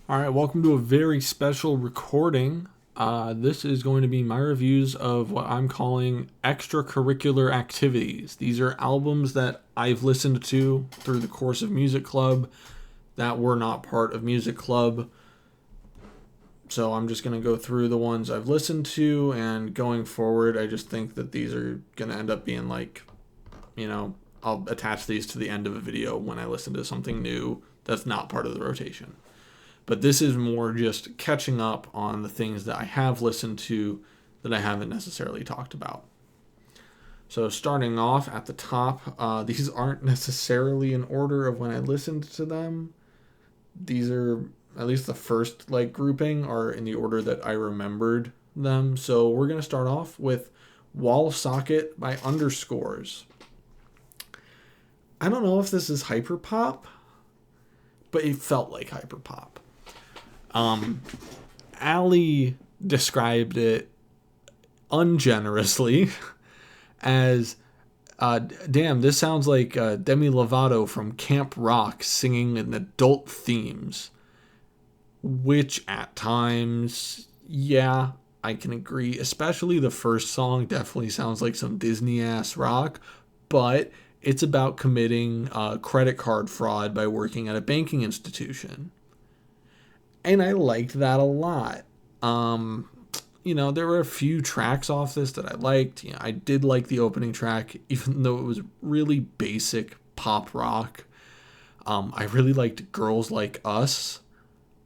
All right, welcome to a very special recording. This is going to be my reviews of what I'm calling extracurricular activities. These are albums that I've listened to through the course of Music Club that were not part of Music Club. So I'm just going to go through the ones I've listened to, and going forward, I just think that these are going to end up being I'll attach these to the end of a video when I listen to something new that's not part of the rotation. But this is more just catching up on the things that I have listened to that I haven't necessarily talked about. So starting off at the top, these aren't necessarily in order of when I listened to them. These are, at least the first grouping, are in the order that I remembered them. So we're going to start off with Wallsocket by Underscores. I don't know if this is hyperpop, but it felt like hyperpop. Ali described it ungenerously as, damn, this sounds like Demi Lovato from Camp Rock singing in adult themes. Which at times, yeah, I can agree. Especially the first song definitely sounds like some Disney-ass rock, but it's about committing credit card fraud by working at a banking institution. And I liked that a lot. There were a few tracks off this that I liked. I did like the opening track, even though it was really basic pop rock. I really liked Girls Like Us.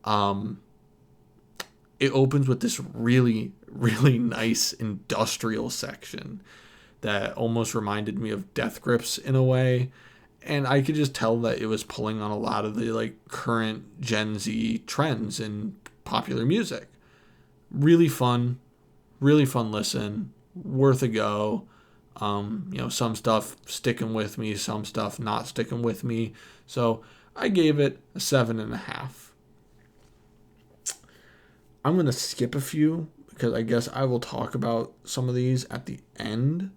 It opens with this really, really nice industrial section that almost reminded me of Death Grips in a way. And I could just tell that it was pulling on a lot of the current Gen Z trends in popular music. Really fun listen, worth a go. Some stuff sticking with me, some stuff not sticking with me. So I gave it a 7.5. I'm going to skip a few because I guess I will talk about some of these at the end.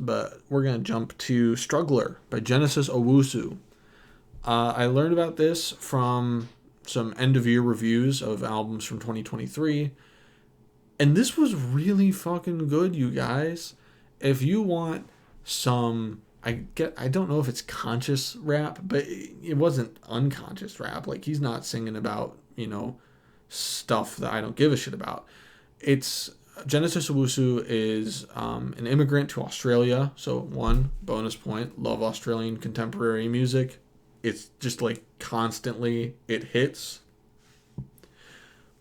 But we're going to jump to Struggler by Genesis Owusu. I learned about this from some end-of-year reviews of albums from 2023. And this was really fucking good, you guys. If you want some, I don't know if it's conscious rap, but it wasn't unconscious rap. He's not singing about, stuff that I don't give a shit about. It's Genesis Owusu is an immigrant to Australia. So one bonus point, love Australian contemporary music. It's just constantly it hits.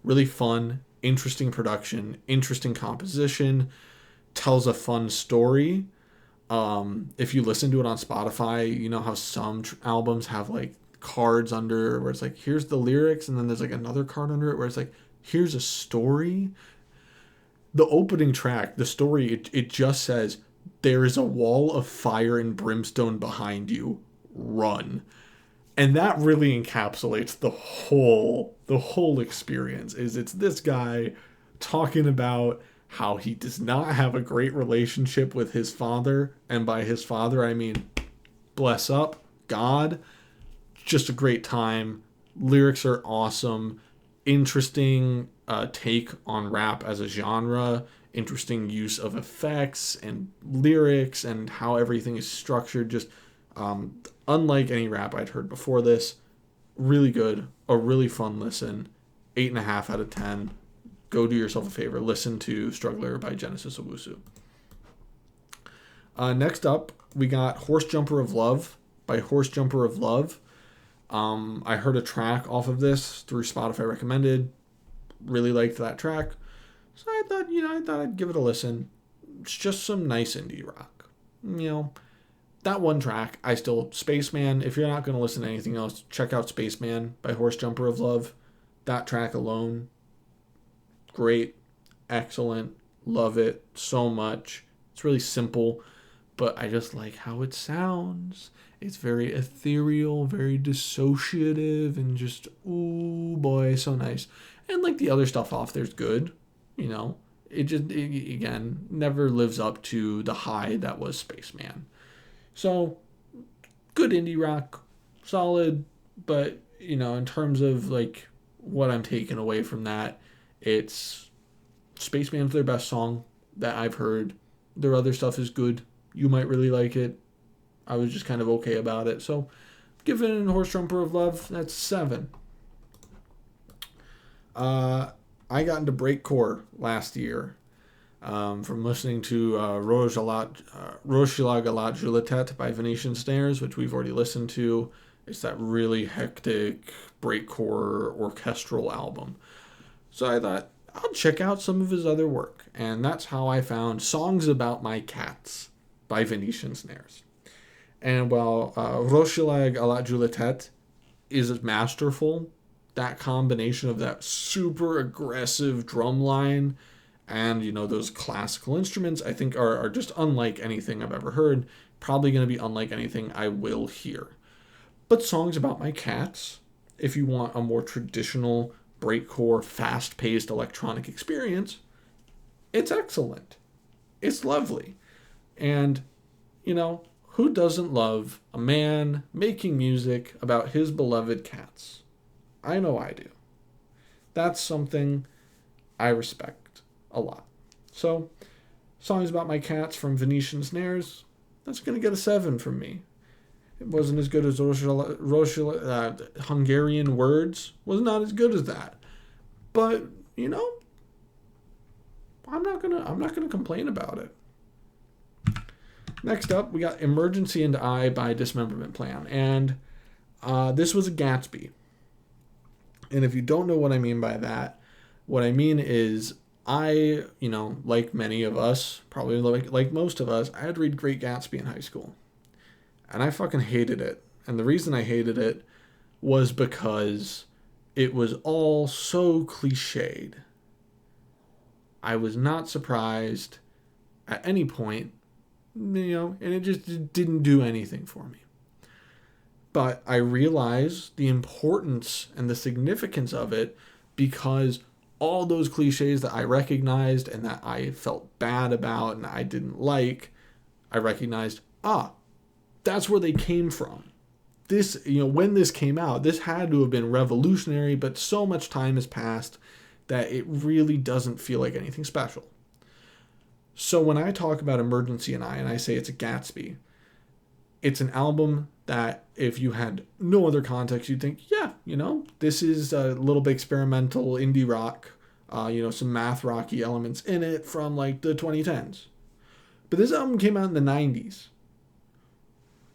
Really fun, interesting production, interesting composition, tells a fun story. If you listen to it on Spotify, you know how some albums have cards under where it's here's the lyrics, and then there's another card under it where it's here's a story. The opening track, the story, it just says, there is a wall of fire and brimstone behind you. Run. And that really encapsulates the whole experience. It's this guy talking about how he does not have a great relationship with his father. And by his father, I mean, bless up, God. Just a great time. Lyrics are awesome. Interesting take on rap as a genre, interesting use of effects and lyrics and how everything is structured, just unlike any rap I'd heard before this. Really good, a really fun listen. 8.5 out of 10. Go do yourself a favor, listen to Struggler by Genesis Owusu. Next up, we got Horse Jumper of Love by Horse Jumper of Love. I heard a track off of this through Spotify recommended. Really liked that track. So I thought I'd give it a listen. It's just some nice indie rock. That one track, Spaceman, if you're not going to listen to anything else, check out Spaceman by Horse Jumper of Love. That track alone, great, excellent, love it so much. It's really simple, but I just like how it sounds. It's very ethereal, very dissociative, and just, ooh boy, so nice. And the other stuff off there's good, It again, never lives up to the high that was Spaceman. So, good indie rock, solid, but, in terms of what I'm taking away from that. It's Spaceman's their best song that I've heard. Their other stuff is good. You might really like it. I was just kind of okay about it. So, given Horse Trumper of Love, that's 7. I got into breakcore last year from listening to Rochila Galat Julitet by Venetian Snares, which we've already listened to. It's that really hectic breakcore orchestral album. So I thought, I'll check out some of his other work. And that's how I found Songs About My Cats by Venetian Snares. And while Rochila Galat Julitet is masterful, that combination of that super aggressive drum line and, those classical instruments, I think are just unlike anything I've ever heard. Probably going to be unlike anything I will hear. But Songs About My Cats, if you want a more traditional breakcore, fast-paced electronic experience, it's excellent. It's lovely. And, who doesn't love a man making music about his beloved cats? I know I do. That's something I respect a lot. So, Songs About My Cats from Venetian Snares, that's going to get a 7 from me. It wasn't as good as Hungarian Words. Was not as good as that. But, I'm not gonna complain about it. Next up, we got Emergency and I by Dismemberment Plan. And this was a Gatsby. And if you don't know what I mean by that, what I mean is I, like many of us, probably like most of us, I had to read Great Gatsby in high school. And I fucking hated it. And the reason I hated it was because it was all so cliched. I was not surprised at any point, and it just didn't do anything for me. But I realized the importance and the significance of it because all those cliches that I recognized and that I felt bad about and I didn't like, I recognized, that's where they came from. This, when this came out, this had to have been revolutionary, but so much time has passed that it really doesn't feel like anything special. So when I talk about Emergency and I say it's a Gatsby, it's an album that if you had no other context, you'd think, this is a little bit experimental indie rock, some math rocky elements in it from like the 2010s. But this album came out in the 90s.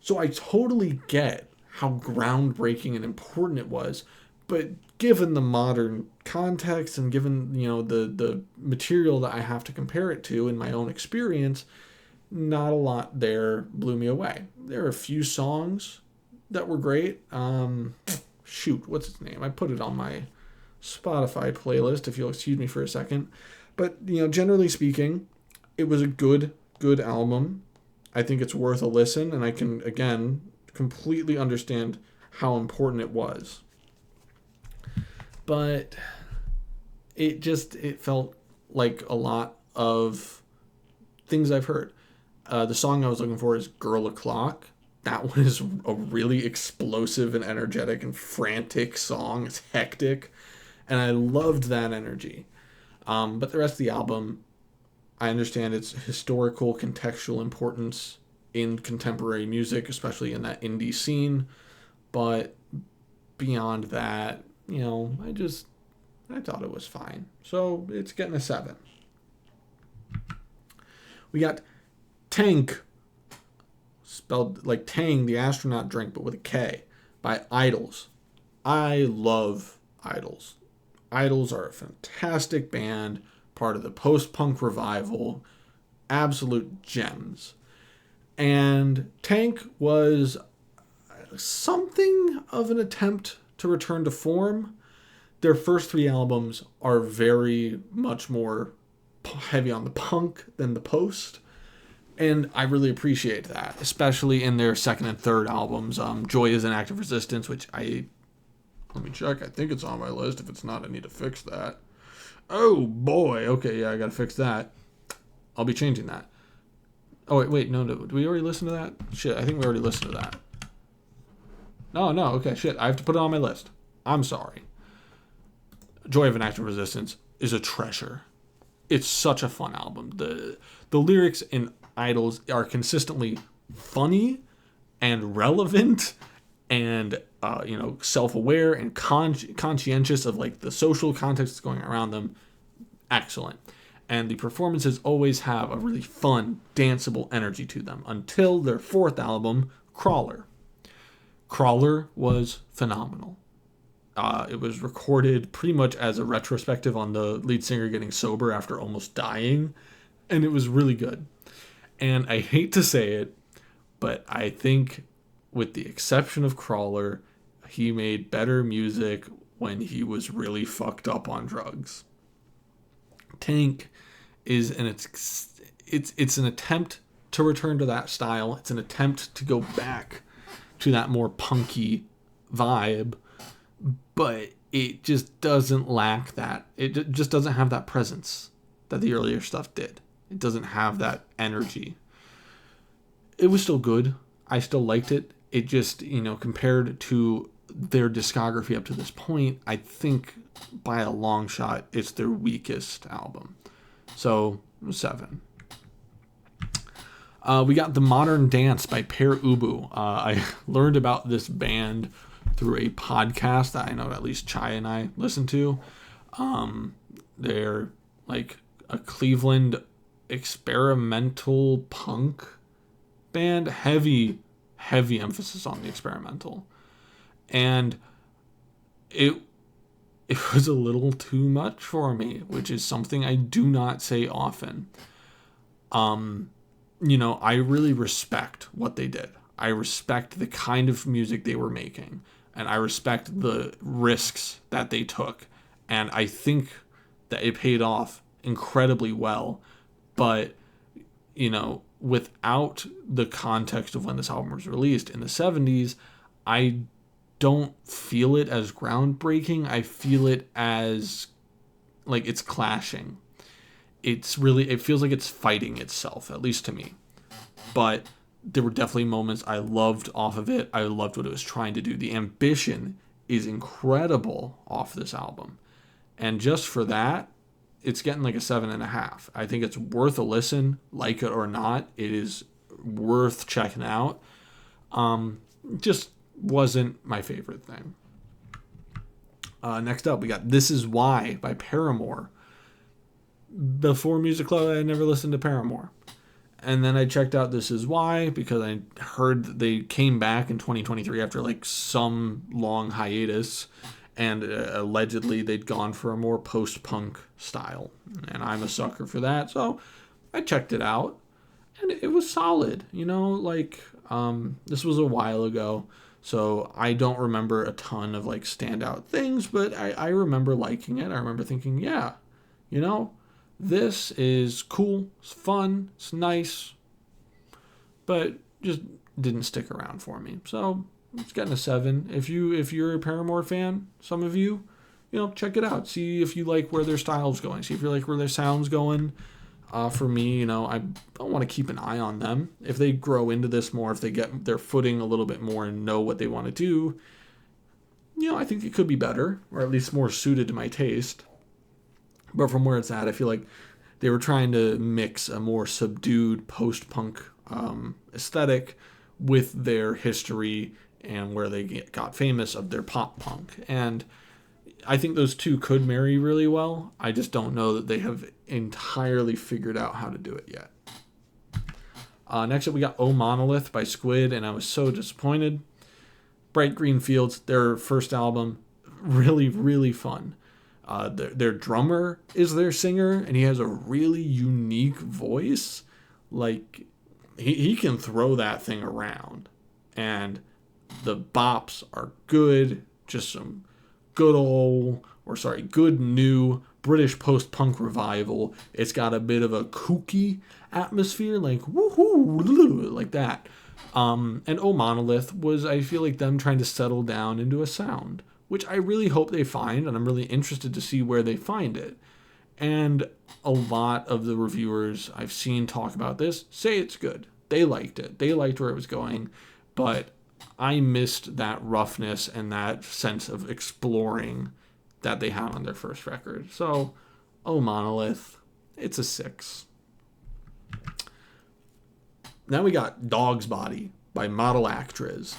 So I totally get how groundbreaking and important it was, but given the modern context and given, the material that I have to compare it to in my own experience, not a lot there blew me away. There are a few songs that were great. What's its name? I put it on my Spotify playlist, if you'll excuse me for a second. But, generally speaking, it was a good album. I think it's worth a listen, and I can, again, completely understand how important it was. But it felt like a lot of things I've heard. The song I was looking for is Girl O'Clock. That one is a really explosive and energetic and frantic song. It's hectic, and I loved that energy. But the rest of the album, I understand its historical, contextual importance in contemporary music, especially in that indie scene. But beyond that, I thought it was fine. So it's getting a 7. We got Tangk, spelled like Tang, the astronaut drink, but with a K, by Idols. I love Idols. Idols are a fantastic band, part of the post-punk revival, absolute gems. And Tangk was something of an attempt to return to form. Their first 3 albums are very much more heavy on the punk than the post. And I really appreciate that, especially in their second and third albums. Joy is an Act of Resistance, which let me check. I think it's on my list. If it's not, I need to fix that. Oh, boy. Okay, yeah, I got to fix that. I'll be changing that. Oh, wait, no. Did we already listen to that? Shit, I think we already listened to that. No, okay, shit. I have to put it on my list. I'm sorry. Joy of an Active Resistance is a treasure. It's such a fun album. The lyrics in Idols are consistently funny and relevant and self-aware and conscientious of like the social context that's going around them. Excellent. And the performances always have a really fun, danceable energy to them until their fourth album, Crawler. Crawler was phenomenal. It was recorded pretty much as a retrospective on the lead singer getting sober after almost dying, and it was really good. And I hate to say it, but I think with the exception of Crawler, he made better music when he was really fucked up on drugs. Tangk is it's an attempt to return to that style. It's an attempt to go back to that more punky vibe, but it just doesn't lack that. It just doesn't have that presence that the earlier stuff did. It doesn't have that energy. It was still good. I still liked it. It just, compared to their discography up to this point, I think by a long shot, it's their weakest album. So, 7. We got The Modern Dance by Per Ubu. I learned about this band through a podcast that I know at least Chai and I listen to. They're like a Cleveland experimental punk band. Heavy emphasis on the experimental. And it was a little too much for me, which is something I do not say often. I really respect what they did. I respect the kind of music they were making, and I respect the risks that they took. And I think that it paid off incredibly well. But, without the context of when this album was released in the 70s, I don't feel it as groundbreaking. I feel it as like it's clashing. It feels like it's fighting itself, at least to me. But there were definitely moments I loved off of it. I loved what it was trying to do. The ambition is incredible off this album. And just for that, it's getting like a 7.5. I think it's worth a listen, like it or not. It is worth checking out. Just wasn't my favorite thing. Next up, we got This Is Why by Paramore. Before Music Club, I had never listened to Paramore. And then I checked out This Is Why because I heard that they came back in 2023 after like some long hiatus. And allegedly they'd gone for a more post-punk style. And I'm a sucker for that. So I checked it out. And it was solid. This was a while ago. So I don't remember a ton of like standout things. But I remember liking it. I remember thinking, yeah, this is cool. It's fun. It's nice. But just didn't stick around for me. So it's getting a 7. If you're a Paramore fan, some of you, check it out. See if you like where their style's going. See if you like where their sound's going. For me, I don't want to keep an eye on them. If they grow into this more, if they get their footing a little bit more and know what they want to do, I think it could be better, or at least more suited to my taste. But from where it's at, I feel like they were trying to mix a more subdued post-punk aesthetic with their history and where they got famous of their pop punk. And I think those two could marry really well. I just don't know that they have entirely figured out how to do it yet. Next up, we got Oh Monolith by Squid, and I was so disappointed. Bright Green Fields, their first album, really, really fun. Their drummer is their singer, and he has a really unique voice. Like, he can throw that thing around. And the bops are good. Just some good new British post-punk revival. It's got a bit of a kooky atmosphere, like woohoo, like that. And Oh Monolith was, I feel like, them trying to settle down into a sound, which I really hope they find, and I'm really interested to see where they find it. And a lot of the reviewers I've seen talk about this say it's good. They liked it. They liked where it was going, but I missed that roughness and that sense of exploring that they had on their first record. So, Monolith, it's a 6. Now we got Dogsbody by Model Actress.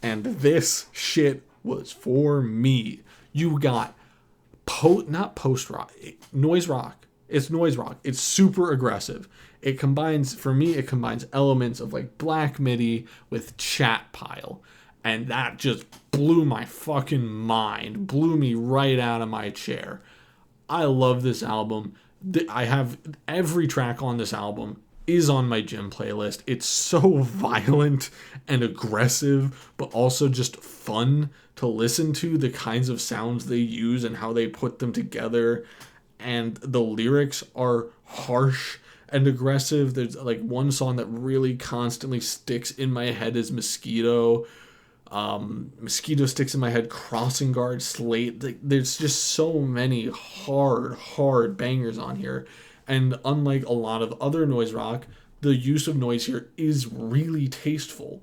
And this shit was for me. You got not post-rock, noise rock. It's noise rock. It's super aggressive. It combines elements of like Black MIDI with Chat Pile. And that just blew my fucking mind. Blew me right out of my chair. I love this album. I have every track on this album is on my gym playlist. It's so violent and aggressive, but also just fun to listen to, the kinds of sounds they use and how they put them together. And the lyrics are harsh and aggressive. There's like one song that really constantly sticks in my head is Mosquito. Mosquito sticks in my head, Crossing Guard, Slate. There's just so many hard bangers on here. And unlike a lot of other noise rock, the use of noise here is really tasteful.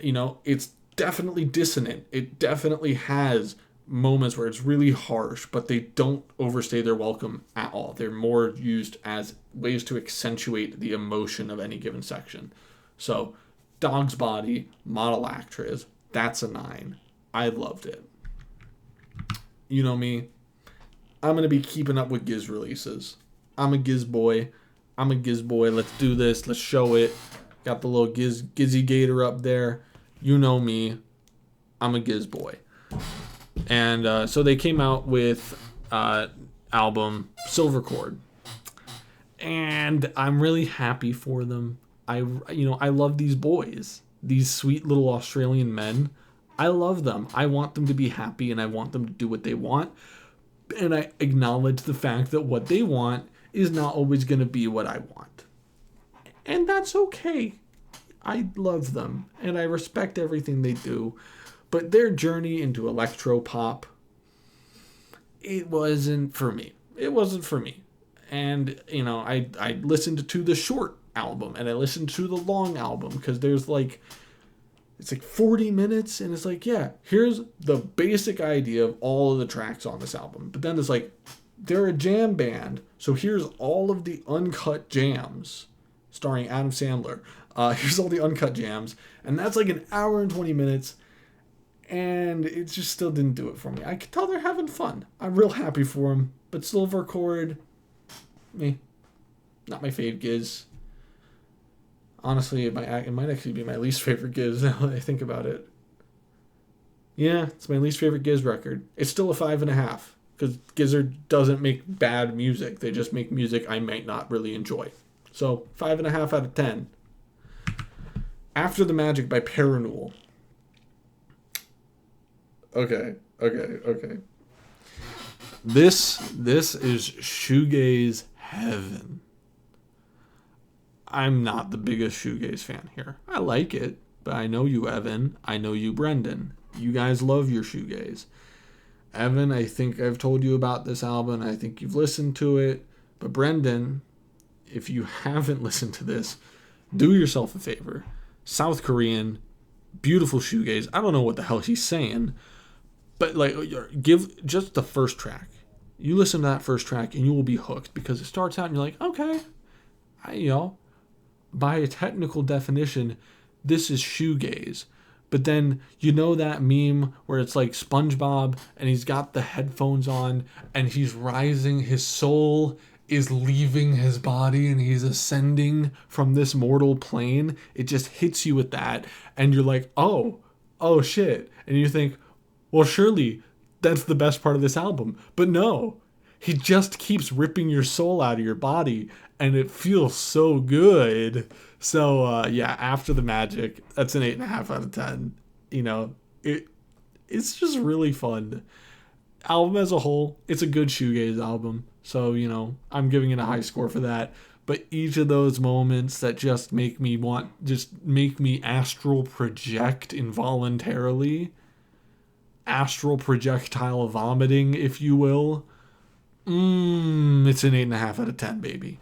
You know, it's definitely dissonant. It definitely has moments where it's really harsh, but they don't overstay their welcome at all. They're more used as ways to accentuate the emotion of any given section. So, Dogsbody, Model Actress, that's a 9. I loved it. You know me, I'm going to be keeping up with Giz releases. I'm a Giz boy. Let's do this. Let's show it. Got the little Gizzy Gator up there. You know me. I'm a Giz boy. And so they came out with album Silver Chord. And I'm really happy for them. I love these boys. These sweet little Australian men. I love them. I want them to be happy and I want them to do what they want. And I acknowledge the fact that what they want is not always going to be what I want. And that's okay. I love them and I respect everything they do. But their journey into electro-pop, it wasn't for me. And, you know, I listened to the short album and I listened to the long album because there's like, it's like 40 minutes and it's like, yeah, here's the basic idea of all of the tracks on this album. But then it's like, they're a jam band, so here's all of the uncut jams starring Adam Sandler. Here's all the uncut jams, and that's like an hour and 20 minutes, and it just still didn't do it for me. I could tell they're having fun. I'm real happy for them, but Silver Chord, not my fave Giz. Honestly, it might actually be my least favorite Giz now that I think about it. Yeah, it's my least favorite Giz record. It's still a 5.5. Because Gizzard doesn't make bad music. They just make music I might not really enjoy. So, 5.5 out of 10. After the Magic by Parannoul. Okay. This is shoegaze heaven. I'm not the biggest shoegaze fan here. I like it, but I know you, Evan. I know you, Brendan. You guys love your shoegaze. Evan, I think I've told you about this album. I think you've listened to it. But Brendan, if you haven't listened to this, do yourself a favor. South Korean, beautiful shoegaze. I don't know what the hell he's saying. But like, give just the first track. You listen to that first track and you will be hooked. Because it starts out and you're like, okay. By a technical definition, this is shoegaze. But then, you know that meme where it's like SpongeBob and he's got the headphones on and he's rising, his soul is leaving his body and he's ascending from this mortal plane? It just hits you with that and you're like, oh shit. And you think, well, surely that's the best part of this album. But no, he just keeps ripping your soul out of your body and it feels so good. So, After the Magic, that's an 8.5 out of 10. You know, it's just really fun. Album as a whole, it's a good shoegaze album. So, you know, I'm giving it a high score for that. But each of those moments that just make me astral project involuntarily, astral projectile vomiting, if you will, it's an 8.5 out of 10, baby.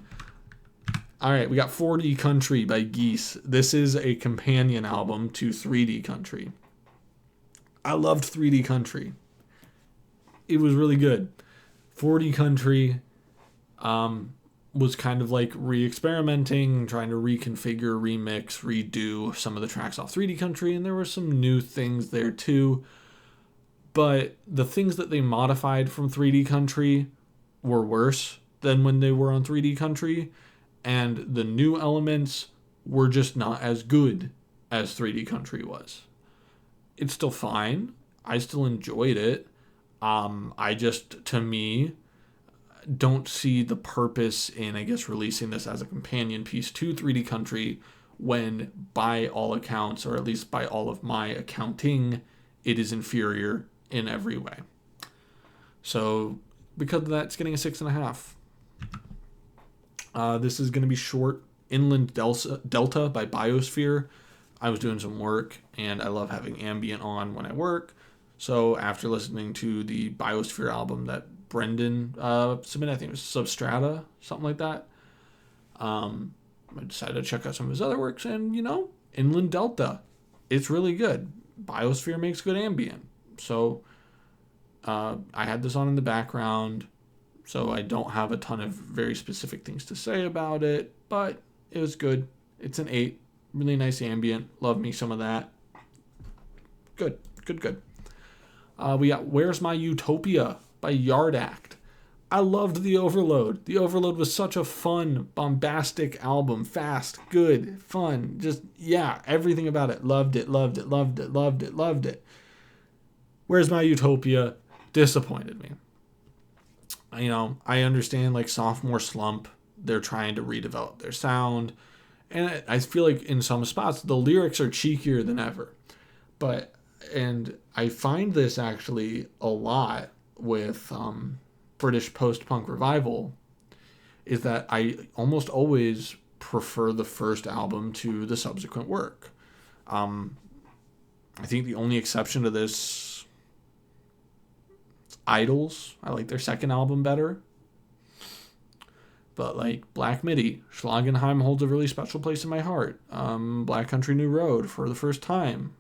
All right, we got 4D Country by Geese. This is a companion album to 3D Country. I loved 3D Country. it was really good. 4D Country was kind of like re-experimenting, trying to reconfigure, remix, redo some of the tracks off 3D Country, and there were some new things there too. But the things that they modified from 3D Country were worse than when they were on 3D Country, and the new elements were just not as good as 3D Country was. It's still fine. I still enjoyed it. I just, to me, don't see the purpose in, I guess, releasing this as a companion piece to 3D Country when, by all accounts, or at least by all of my accounting, it is inferior in every way. So, because of that, it's getting a 6.5. This is going to be short. Inland Delta by Biosphere. I was doing some work, and I love having ambient on when I work. So after listening to the Biosphere album that Brendan submitted, I think it was Substrata, something like that, I decided to check out some of his other works, and, Inland Delta, it's really good. Biosphere makes good ambient. So I had this on in the background, so I don't have a ton of very specific things to say about it, but it was good. It's an 8. Really nice ambient. Love me some of that. Good. We got Where's My Utopia by Yard Act. I loved The Overload. The Overload was such a fun, bombastic album. Fast, good, fun. Just, everything about it. Loved it. Where's My Utopia disappointed me. I understand, like, sophomore slump. They're trying to redevelop their sound. And I feel like in some spots, the lyrics are cheekier than ever. And I find this actually a lot with British post-punk revival, is that I almost always prefer the first album to the subsequent work. I think the only exception to this, Idols. I like their second album better. But like Black Midi, Schlagenheim holds a really special place in my heart. Black Country New Road, For the First Time.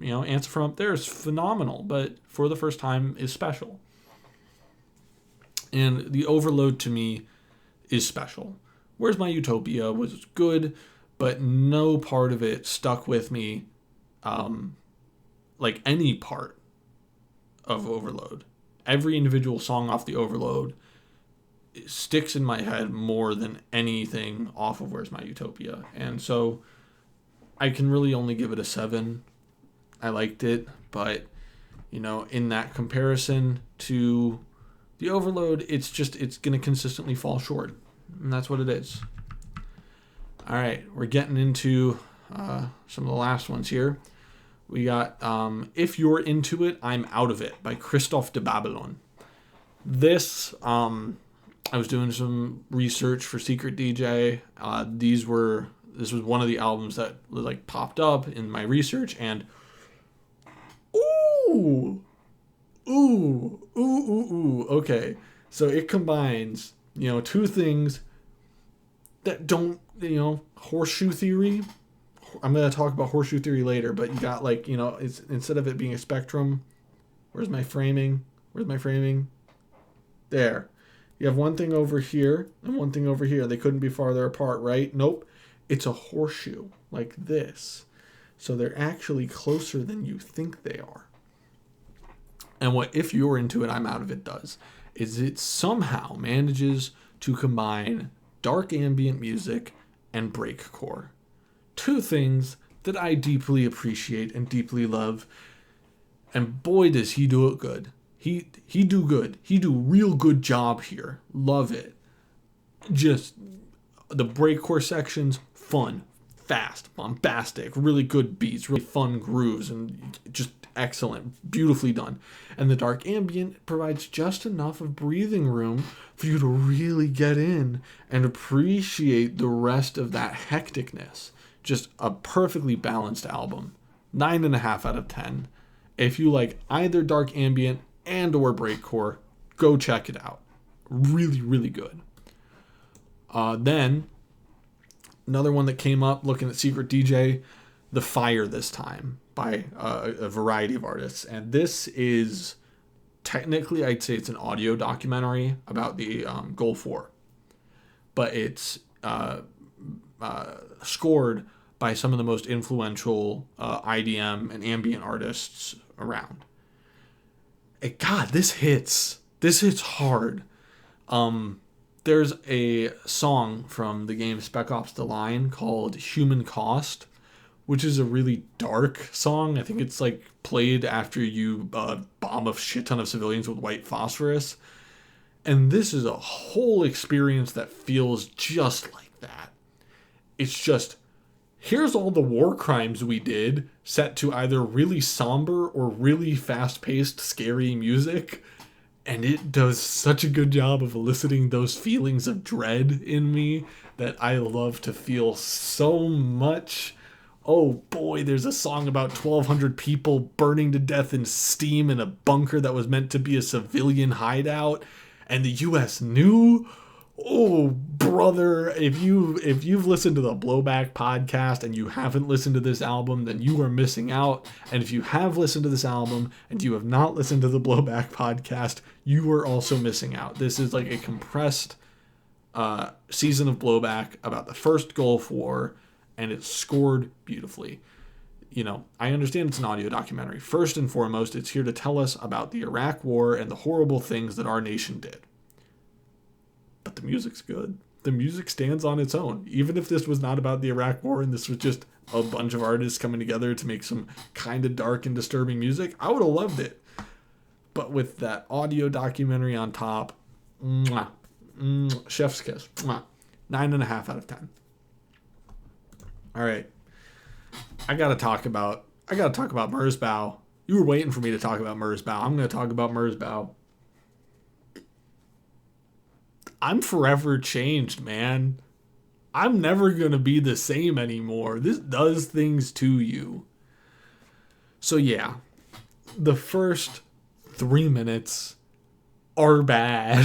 Answer From Up There is phenomenal, but For the First Time is special. And The Overload to me is special. Where's My Utopia was good, but no part of it stuck with me like any part of Overload. Every individual song off The Overload sticks in my head more than anything off of Where's My Utopia. And so I can really only give it a 7. I liked it, but, in that comparison to The Overload, it's going to consistently fall short. And that's what it is. All right, we're getting into some of the last ones here. We got If You're Into It, I'm Out of It by Christophe de Babylon. This, I was doing some research for Secret DJ. This was one of the albums that like popped up in my research, and ooh. Okay, so it combines two things that don't horseshoe theory. I'm gonna talk about horseshoe theory later, but you got like it's instead of it being a spectrum. Where's my framing? There. You have one thing over here and one thing over here. They couldn't be farther apart, right? Nope. It's a horseshoe like this. So they're actually closer than you think they are. And what If You're Into It, I'm Out of It does is it somehow manages to combine dark ambient music and breakcore. Two things that I deeply appreciate and deeply love. And boy, does he do it good. He do good. He do real good job here. Love it. Just the breakcore sections, fun, fast, bombastic, really good beats, really fun grooves, and just excellent, beautifully done. And the dark ambient provides just enough of breathing room for you to really get in and appreciate the rest of that hecticness. Just a perfectly balanced album. 9.5 out of 10. If you like either dark ambient and or breakcore, go check it out. Really, really good. Then, another one that came up looking at Secret DJ, The Fire This Time by a variety of artists. And this is technically I'd say it's an audio documentary about the Gulf War, but it's scored by some of the most influential IDM and ambient artists around. God, this hits. This hits hard. There's a song from the game Spec Ops: The Line called Human Cost, which is a really dark song. I think it's like played after you bomb a shit ton of civilians with white phosphorus. And this is a whole experience that feels just like that. It's just, here's all the war crimes we did, set to either really somber or really fast-paced, scary music. And it does such a good job of eliciting those feelings of dread in me that I love to feel so much. Oh boy, there's a song about 1,200 people burning to death in steam in a bunker that was meant to be a civilian hideout. And the U.S. knew. Oh, brother, if you've listened to the Blowback podcast and you haven't listened to this album, then you are missing out. And if you have listened to this album and you have not listened to the Blowback podcast, you are also missing out. This is like a compressed season of Blowback about the first Gulf War, and it's scored beautifully. You know, I understand it's an audio documentary. First and foremost, it's here to tell us about the Iraq War and the horrible things that our nation did. But the music's good. The music stands on its own. Even if this was not about the Iraq War and this was just a bunch of artists coming together to make some kind of dark and disturbing music, I would have loved it. But with that audio documentary on top, chef's kiss. 9.5 out of 10. All right. I gotta talk about Merzbow. You were waiting for me to talk about Merzbow. I'm gonna talk about Merzbow. I'm forever changed, man. I'm never going to be the same anymore. This does things to you. So yeah, the first 3 minutes are bad.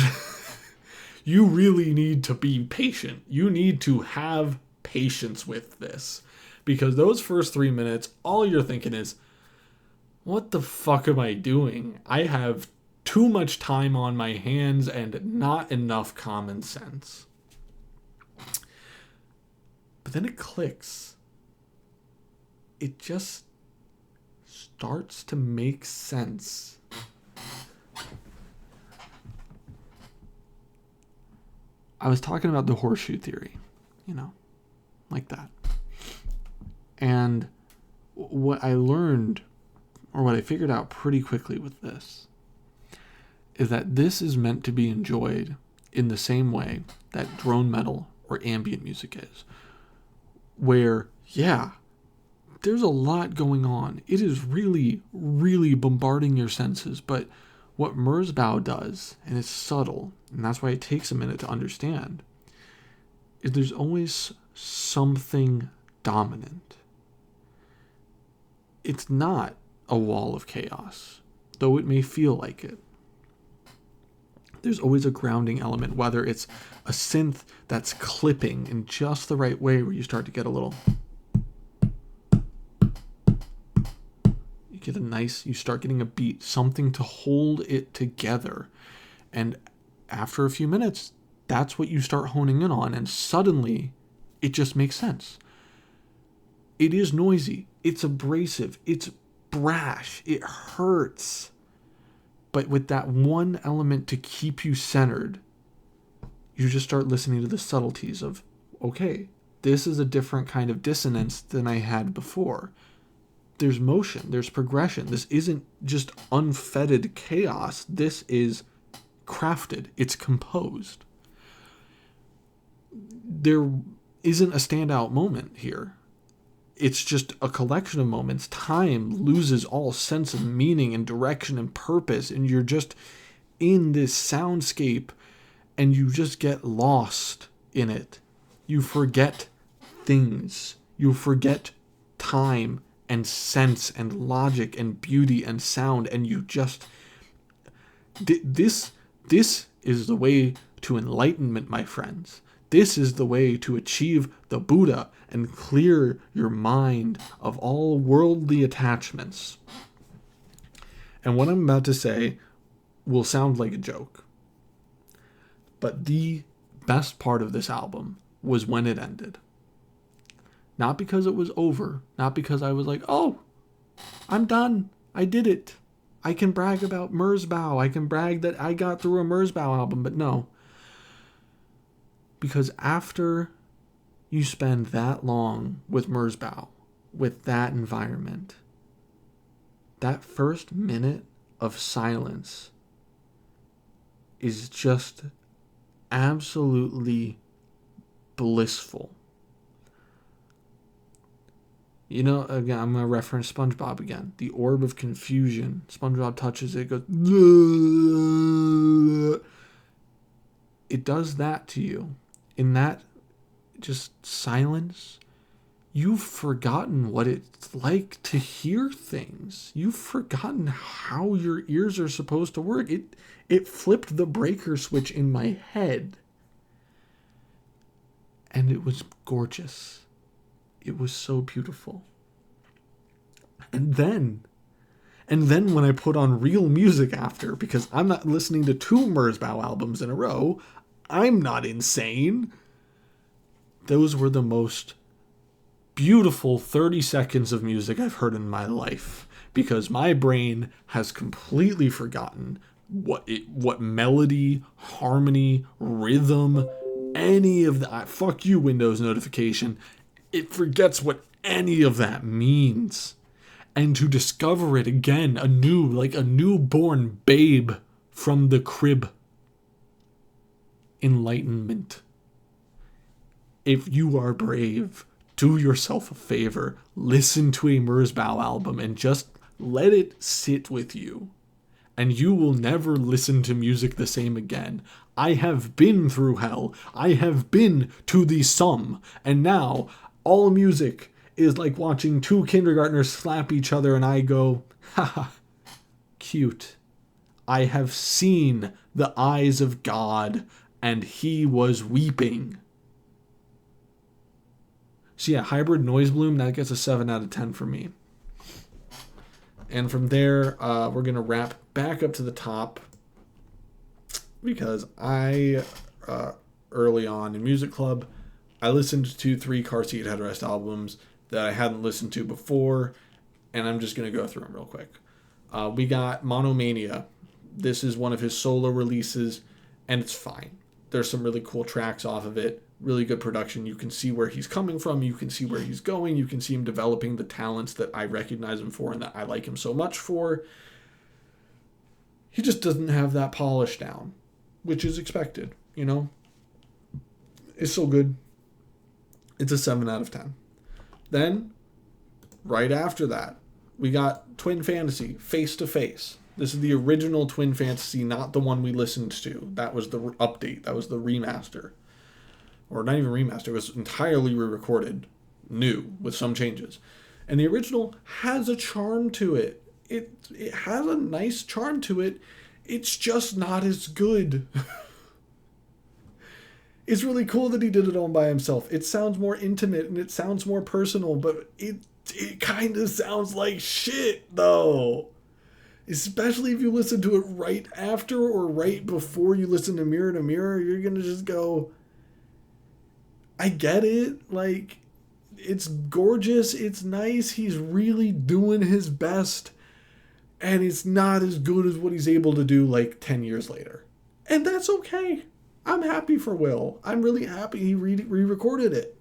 You really need to be patient. You need to have patience with this. Because those first 3 minutes, all you're thinking is, what the fuck am I doing? I have too much time on my hands and not enough common sense. But then it clicks. It just starts to make sense. I was talking about the horseshoe theory, like that. And what I learned, or what I figured out pretty quickly with this, is that this is meant to be enjoyed in the same way that drone metal or ambient music is. Where, yeah, there's a lot going on. It is really, really bombarding your senses. But what Merzbow does, and it's subtle, and that's why it takes a minute to understand, is there's always something dominant. It's not a wall of chaos, though it may feel like it. There's always a grounding element, whether it's a synth that's clipping in just the right way where you start to get a little... You start getting a beat, something to hold it together. And after a few minutes, that's what you start honing in on, and suddenly it just makes sense. It is noisy, it's abrasive, it's brash, it hurts. But with that one element to keep you centered, you just start listening to the subtleties of, okay, this is a different kind of dissonance than I had before. There's motion, there's progression. This isn't just unfettered chaos. This is crafted. It's composed. There isn't a standout moment here. It's just a collection of moments. Time loses all sense of meaning and direction and purpose, and you're just in this soundscape, and you just get lost in it. You forget things. You forget time and sense and logic and beauty and sound, and you just... This is the way to enlightenment, my friends. This is the way to achieve the Buddha and clear your mind of all worldly attachments. And what I'm about to say will sound like a joke. But the best part of this album was when it ended. Not because it was over. Not because I was like, oh, I'm done. I did it. I can brag about Merzbow. I can brag that I got through a Merzbow album. But no. Because after you spend that long with Merzbow, with that environment, that first minute of silence is just absolutely blissful. You know, again, I'm going to reference SpongeBob again. The orb of confusion. SpongeBob touches it, goes... It does that to you. In that just silence, you've forgotten what it's like to hear things. You've forgotten how your ears are supposed to work. It flipped the breaker switch in my head. And it was gorgeous. It was so beautiful. And then when I put on real music after, because I'm not listening to 2 Merzbow albums in a row, I'm not insane. Those were the most beautiful 30 seconds of music I've heard in my life, because my brain has completely forgotten what melody, harmony, rhythm, any of that. Fuck you, Windows notification. It forgets what any of that means. And to discover it again, like a newborn babe from the crib. Enlightenment. If you are brave, do yourself a favor. Listen to a Merzbow album and just let it sit with you. And you will never listen to music the same again. I have been through hell. I have been to the sum. And now, all music is like watching 2 kindergartners slap each other, and I go, haha, cute. I have seen the eyes of God, and he was weeping. So yeah, Hybrid Noisebloom, that gets a 7 out of 10 for me. And from there, we're going to wrap back up to the top, because I, early on in Music Club, I listened to 3 Car Seat Headrest albums that I hadn't listened to before, and I'm just going to go through them real quick. We got Monomania. This is one of his solo releases, and it's fine. There's some really cool tracks off of it, really good production. You can see where he's coming from, you can see where he's going, you can see him developing the talents that I recognize him for and that I like him so much for. He just doesn't have that polish down, which is expected, you know? It's so good. It's a 7 out of 10. Then, right after that, we got Twin Fantasy, Face to Face. This is the original Twin Fantasy, not the one we listened to. That was the update. That was the remaster. Or not even remaster. It was entirely re-recorded, new, with some changes. And the original has a charm to it. It has a nice charm to it. It's just not as good. It's really cool that he did it all by himself. It sounds more intimate and it sounds more personal, but it kind of sounds like shit, though. Especially if you listen to it right after or right before you listen to Mirror, you're going to just go, I get it. Like, it's gorgeous. It's nice. He's really doing his best. And it's not as good as what he's able to do like 10 years later. And that's okay. I'm happy for Will. I'm really happy he re-recorded it.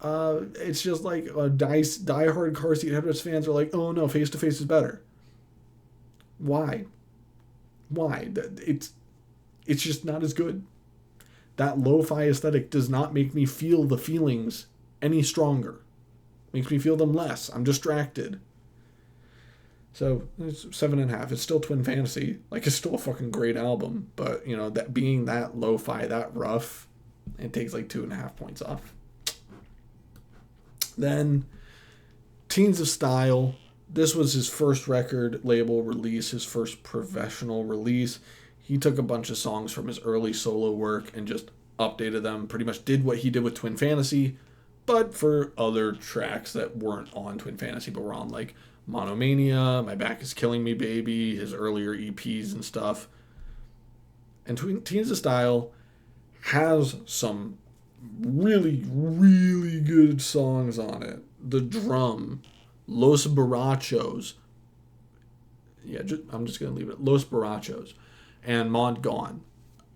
It's just like die-hard Car Seat Headrest fans are like, oh no, Face to Face is better. Why? It's just not as good. That lo-fi aesthetic does not make me feel the feelings any stronger. Makes me feel them less. I'm distracted. So it's 7.5. It's still Twin Fantasy. Like, it's still a fucking great album. But, you know, that being that lo-fi, that rough, it takes like 2.5 points off. Then, Teens of Style. This was his first record label release, his first professional release. He took a bunch of songs from his early solo work and just updated them. Pretty much did what he did with Twin Fantasy, but for other tracks that weren't on Twin Fantasy, but were on like Monomania, My Back Is Killing Me Baby, his earlier EPs and stuff. And Teens of Style has some really, really good songs on it. The Drum, Los Borrachos. Yeah, I'm just going to leave it. Los Borrachos and Mod Gone.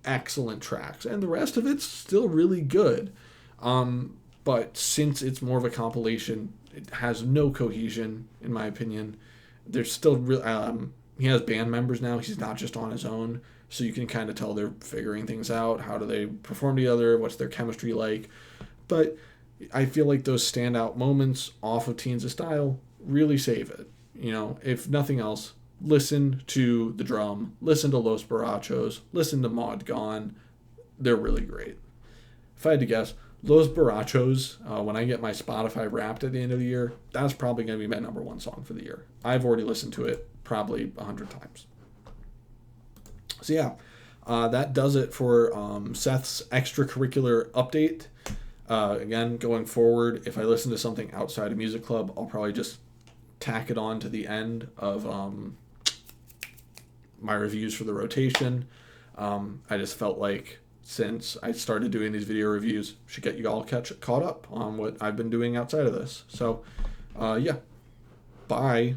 Excellent tracks. And the rest of it's still really good. But since it's more of a compilation, it has no cohesion, in my opinion. There's still he has band members now. He's not just on his own. So you can kind of tell they're figuring things out. How do they perform together? What's their chemistry like? But I feel like those standout moments off of Teens of Style really save it. You know, if nothing else, listen to The Drum, listen to Los Borrachos, listen to Mod Gone. They're really great. If I had to guess, Los Borrachos, when I get my Spotify Wrapped at the end of the year, that's probably going to be my number one song for the year. I've already listened to it probably 100 times. So yeah, that does it for Seth's extracurricular update. Again, going forward, if I listen to something outside of Music Club, I'll probably just tack it on to the end of my reviews for the rotation. I just felt like since I started doing these video reviews, should get you all caught up on what I've been doing outside of this. So, yeah, bye.